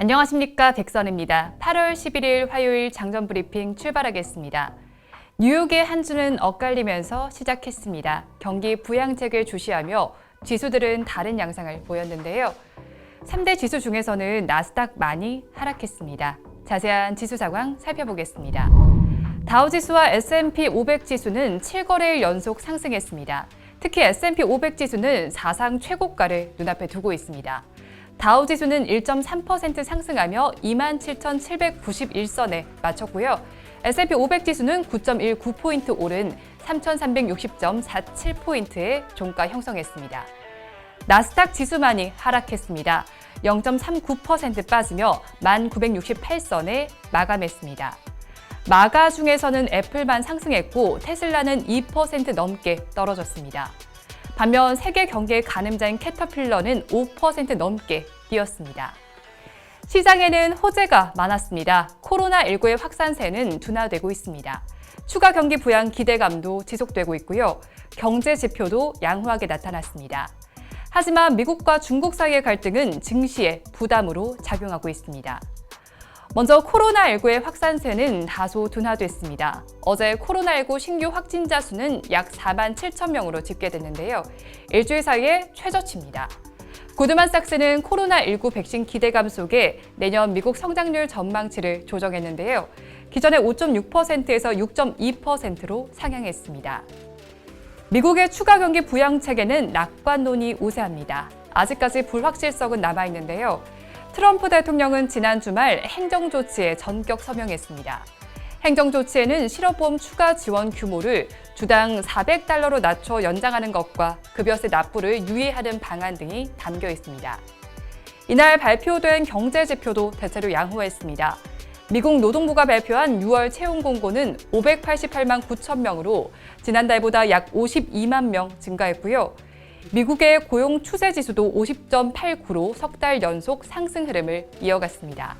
안녕하십니까, 백선입니다. 8월 11일 화요일 장전 브리핑 출발하겠습니다. 뉴욕의 한 주는 엇갈리면서 시작했습니다. 경기 부양책을 주시하며 지수들은 다른 양상을 보였는데요. 3대 지수 중에서는 나스닥 많이 하락했습니다. 자세한 지수 상황 살펴보겠습니다. 다우지수와 S&P 500 지수는 7거래일 연속 상승했습니다. 특히 S&P 500 지수는 사상 최고가를 눈앞에 두고 있습니다. 다우지수는 1.3% 상승하며 27,791선에 마쳤고요. S&P 500 지수는 9.19포인트 오른 3,360.47포인트의 종가 형성했습니다. 나스닥 지수만이 하락했습니다. 0.39% 빠지며 1,968선에 마감했습니다. 마가 중에서는 애플만 상승했고 테슬라는 2% 넘게 떨어졌습니다. 반면 세계 경기의 가늠자인 캐터필러는 5% 넘게 뛰었습니다. 시장에는 호재가 많았습니다. 코로나19의 확산세는 둔화되고 있습니다. 추가 경기 부양 기대감도 지속되고 있고요. 경제 지표도 양호하게 나타났습니다. 하지만 미국과 중국 사이의 갈등은 증시에 부담으로 작용하고 있습니다. 먼저 코로나19의 확산세는 다소 둔화됐습니다. 어제 코로나19 신규 확진자 수는 약 4만 7천 명으로 집계됐는데요. 일주일 사이에 최저치입니다. 고드만삭스는 코로나19 백신 기대감 속에 내년 미국 성장률 전망치를 조정했는데요. 기존의 5.6%에서 6.2%로 상향했습니다. 미국의 추가 경기 부양책에는 낙관론이 우세합니다. 아직까지 불확실성은 남아있는데요. 트럼프 대통령은 지난 주말 행정조치에 전격 서명했습니다. 행정조치에는 실업보험 추가 지원 규모를 주당 $400로 낮춰 연장하는 것과 급여세 납부를 유예하는 방안 등이 담겨 있습니다. 이날 발표된 경제 지표도 대체로 양호했습니다. 미국 노동부가 발표한 6월 채용 공고는 588만 9천 명으로 지난달보다 약 52만 명 증가했고요. 미국의 고용 추세 지수도 50.89로 석 달 연속 상승 흐름을 이어갔습니다.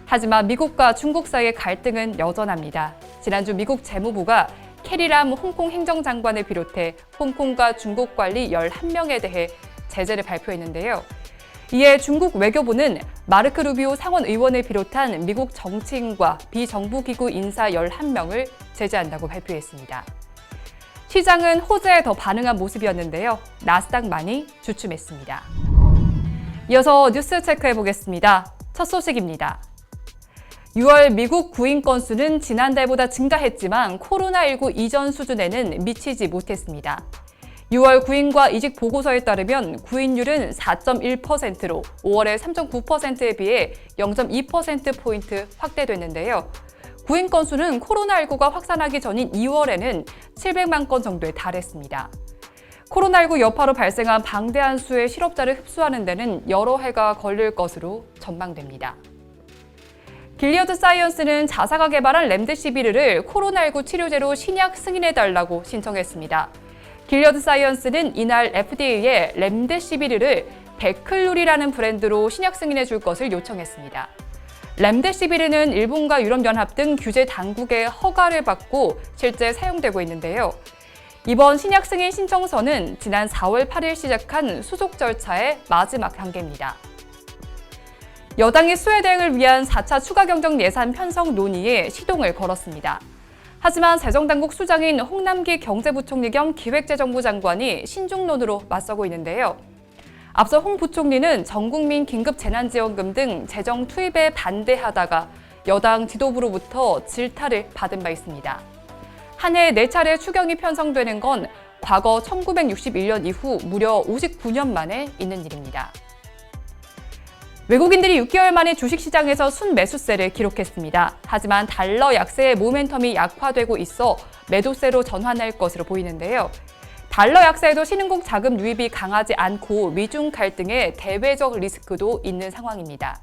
하지만 미국과 중국 사이의 갈등은 여전합니다. 지난주 미국 재무부가 캐리람 홍콩 행정장관을 비롯해 홍콩과 중국 관리 11명에 대해 제재를 발표했는데요. 이에 중국 외교부는 마르크 루비오 상원 의원을 비롯한 미국 정치인과 비정부기구 인사 11명을 제재한다고 발표했습니다. 시장은 호재에 더 반응한 모습이었는데요. 나스닥만이 주춤했습니다. 이어서 뉴스 체크해보겠습니다. 첫 소식입니다. 6월 미국 구인 건수는 지난달보다 증가했지만 코로나19 이전 수준에는 미치지 못했습니다. 6월 구인과 이직 보고서에 따르면 구인율은 4.1%로 5월의 3.9%에 비해 0.2%포인트 확대됐는데요. 구인 건수는 코로나19가 확산하기 전인 2월에는 700만 건 정도에 달했습니다. 코로나19 여파로 발생한 방대한 수의 실업자를 흡수하는 데는 여러 해가 걸릴 것으로 전망됩니다. 길리어드 사이언스는 자사가 개발한 렘데시비르를 코로나19 치료제로 신약 승인해달라고 신청했습니다. 길리어드 사이언스는 이날 FDA에 렘데시비르를 베클룰이라는 브랜드로 신약 승인해 줄 것을 요청했습니다. 렘데시비르는 일본과 유럽연합 등 규제 당국의 허가를 받고 실제 사용되고 있는데요. 이번 신약 승인 신청서는 지난 4월 8일 시작한 수속 절차의 마지막 단계입니다. 여당이 수혜 대응을 위한 4차 추가 경정 예산 편성 논의에 시동을 걸었습니다. 하지만 재정당국 수장인 홍남기 경제부총리 겸 기획재정부 장관이 신중론으로 맞서고 있는데요. 앞서 홍 부총리는 전국민 긴급재난지원금 등 재정 투입에 반대하다가 여당 지도부로부터 질타를 받은 바 있습니다. 한 해에 4차례 추경이 편성되는 건 과거 1961년 이후 무려 59년 만에 있는 일입니다. 외국인들이 6개월 만에 주식시장에서 순매수세를 기록했습니다. 하지만 달러 약세의 모멘텀이 약화되고 있어 매도세로 전환할 것으로 보이는데요. 달러 약세에도 신흥국 자금 유입이 강하지 않고 미중 갈등의 대외적 리스크도 있는 상황입니다.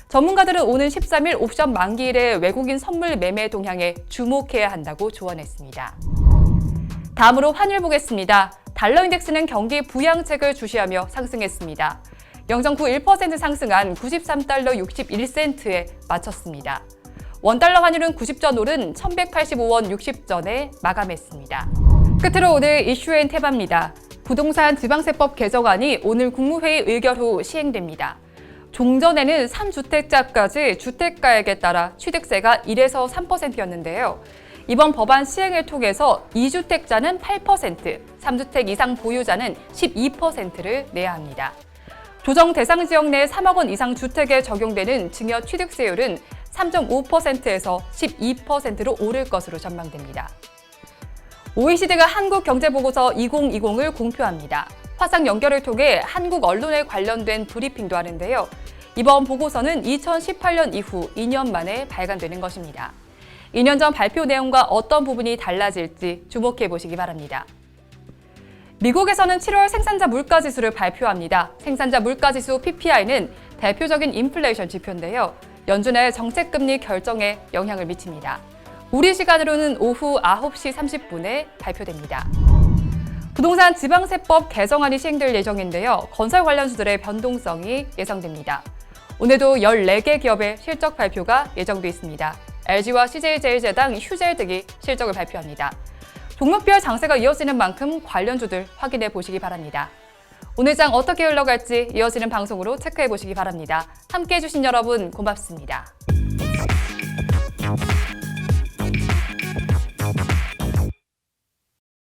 전문가들은 오는 13일 옵션 만기일의 외국인 선물 매매 동향에 주목해야 한다고 조언했습니다. 다음으로 환율 보겠습니다. 달러 인덱스는 경기 부양책을 주시하며 상승했습니다. 0.91% 상승한 93달러 61센트에 마쳤습니다. 원달러 환율은 90전 오른 1185원 60전에 마감했습니다. 끝으로 오늘 이슈앤테마입니다. 부동산 지방세법 개정안이 오늘 국무회의 의결 후 시행됩니다. 종전에는 3주택자까지 주택가액에 따라 취득세가 1에서 3%였는데요. 이번 법안 시행을 통해서 2주택자는 8%, 3주택 이상 보유자는 12%를 내야 합니다. 조정 대상 지역 내 3억 원 이상 주택에 적용되는 증여 취득세율은 3.5%에서 12%로 오를 것으로 전망됩니다. OECD가 한국경제보고서 2020을 공표합니다. 화상 연결을 통해 한국 언론에 관련된 브리핑도 하는데요. 이번 보고서는 2018년 이후 2년 만에 발간되는 것입니다. 2년 전 발표 내용과 어떤 부분이 달라질지 주목해 보시기 바랍니다. 미국에서는 7월 생산자 물가지수를 발표합니다. 생산자 물가지수 PPI는 대표적인 인플레이션 지표인데요. 연준의 정책금리 결정에 영향을 미칩니다. 우리 시간으로는 오후 9시 30분에 발표됩니다. 부동산 지방세법 개정안이 시행될 예정인데요. 건설 관련주들의 변동성이 예상됩니다. 오늘도 14개 기업의 실적 발표가 예정돼 있습니다. LG와 CJ제일제당, 휴젤 등이 실적을 발표합니다. 종목별 장세가 이어지는 만큼 관련주들 확인해 보시기 바랍니다. 오늘 장 어떻게 흘러갈지 이어지는 방송으로 체크해 보시기 바랍니다. 함께해 주신 여러분 고맙습니다.